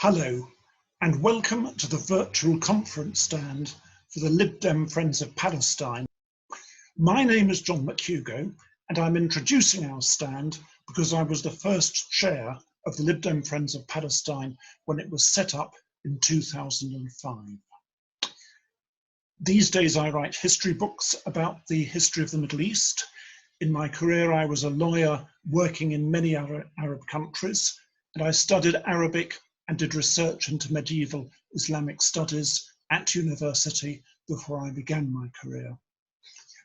Hello, and welcome to the virtual conference stand for the Lib Dem Friends of Palestine. My name is John McHugo, and I'm introducing our stand because I was the first chair of the Lib Dem Friends of Palestine when it was set up in 2005. These days I write history books about the history of the Middle East. In my career I was a lawyer working in many Arab countries, and I studied Arabic and did research into medieval Islamic studies at university before I began my career.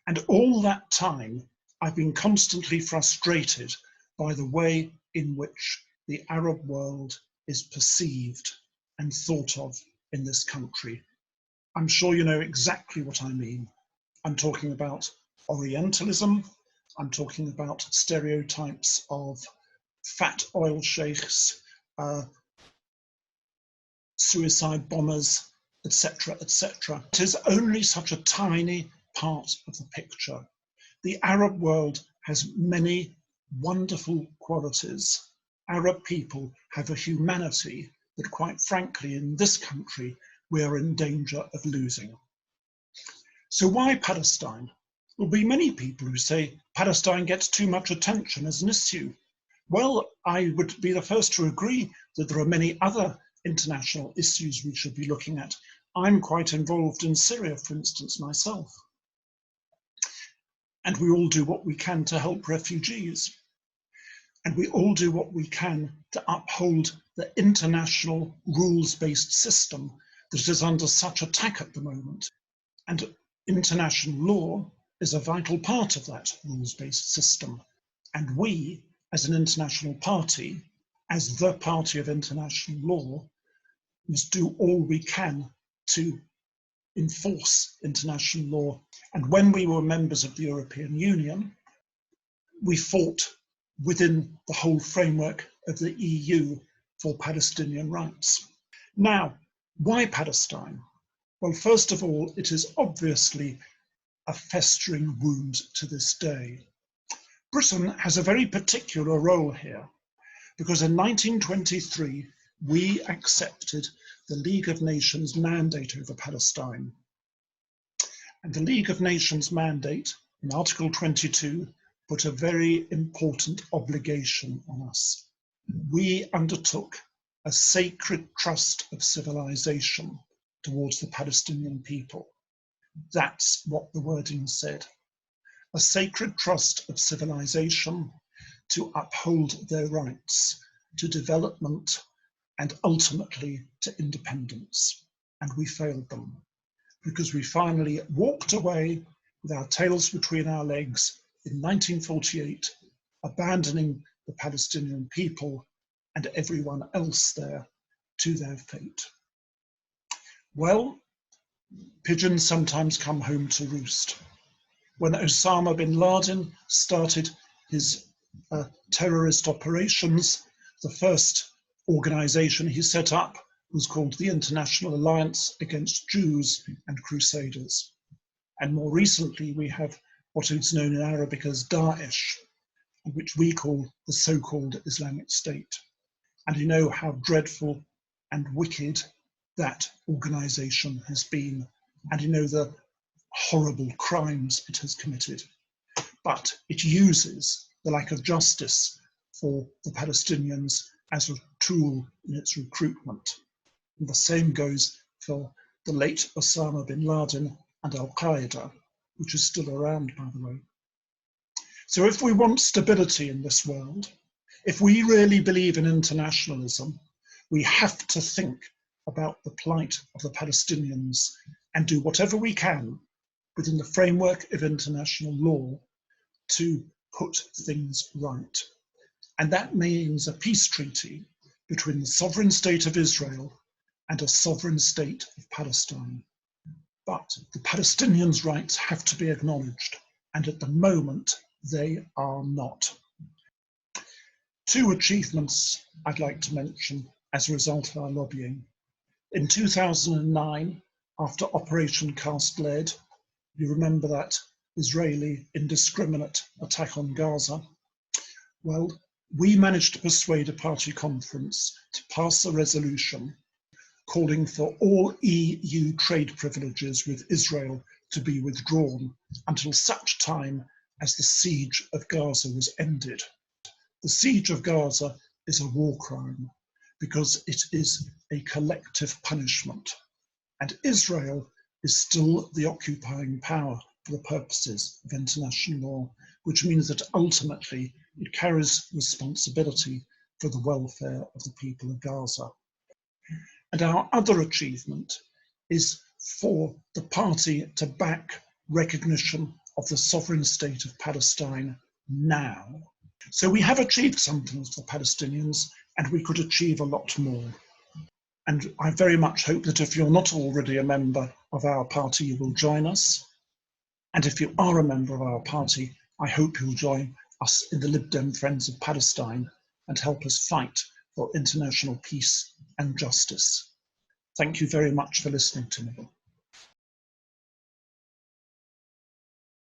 And all that time, I've been constantly frustrated by the way in which the Arab world is perceived and thought of in this country. I'm sure you know exactly what I mean. I'm talking about Orientalism. I'm talking about stereotypes of fat oil sheikhs, suicide bombers, etc., etc. It is only such a tiny part of the picture. The Arab world has many wonderful qualities. Arab people have a humanity that, quite frankly, in this country, we are in danger of losing. So why Palestine? There'll be many people who say Palestine gets too much attention as an issue. Well, I would be the first to agree that there are many other international issues we should be looking at. I'm quite involved in Syria, for instance, myself. And we all do what we can to help refugees. And we all do what we can to uphold the international rules-based system that is under such attack at the moment. And international law is a vital part of that rules-based system. And we, as an international party, as the party of international law, must do all we can to enforce international law. And when we were members of the European Union, we fought within the whole framework of the EU for Palestinian rights. Now, why Palestine? Well, first of all, it is obviously a festering wound to this day. Britain has a very particular role here, because in 1923, we accepted the League of Nations mandate over Palestine. And the League of Nations mandate in Article 22 put a very important obligation on us. We undertook a sacred trust of civilization towards the Palestinian people. That's what the wording said. A sacred trust of civilization to uphold their rights to development and ultimately to independence. And we failed them because we finally walked away with our tails between our legs in 1948, abandoning the Palestinian people and everyone else there to their fate. Well, pigeons sometimes come home to roost. When Osama bin Laden started his terrorist operations, the first organization he set up was called the International Alliance Against Jews and Crusaders. And more recently, we have what is known in Arabic as Daesh, which we call the so-called Islamic State. And you know how dreadful and wicked that organization has been, and you know the horrible crimes it has committed. But it uses the lack of justice for the Palestinians as a tool in its recruitment. And the same goes for the late Osama bin Laden and Al-Qaeda, which is still around, by the way. So if we want stability in this world, if we really believe in internationalism, we have to think about the plight of the Palestinians and do whatever we can within the framework of international law to put things right. And that means a peace treaty between the sovereign state of Israel and a sovereign state of Palestine. But the Palestinians' rights have to be acknowledged, and at the moment, they are not. Two achievements I'd like to mention as a result of our lobbying. In 2009, after Operation Cast Lead, you remember that Israeli indiscriminate attack on Gaza? Well, we managed to persuade a party conference to pass a resolution calling for all EU trade privileges with Israel to be withdrawn until such time as the siege of Gaza was ended. The siege of Gaza is a war crime because it is a collective punishment, and Israel is still the occupying power for the purposes of international law, which means that ultimately it carries responsibility for the welfare of the people of Gaza. And our other achievement is for the party to back recognition of the sovereign state of Palestine now. So we have achieved something for the Palestinians, and we could achieve a lot more. And I very much hope that if you're not already a member of our party, you will join us. And if you are a member of our party, I hope you'll join us in the Lib Dem Friends of Palestine and help us fight for international peace and justice. Thank you very much for listening to me.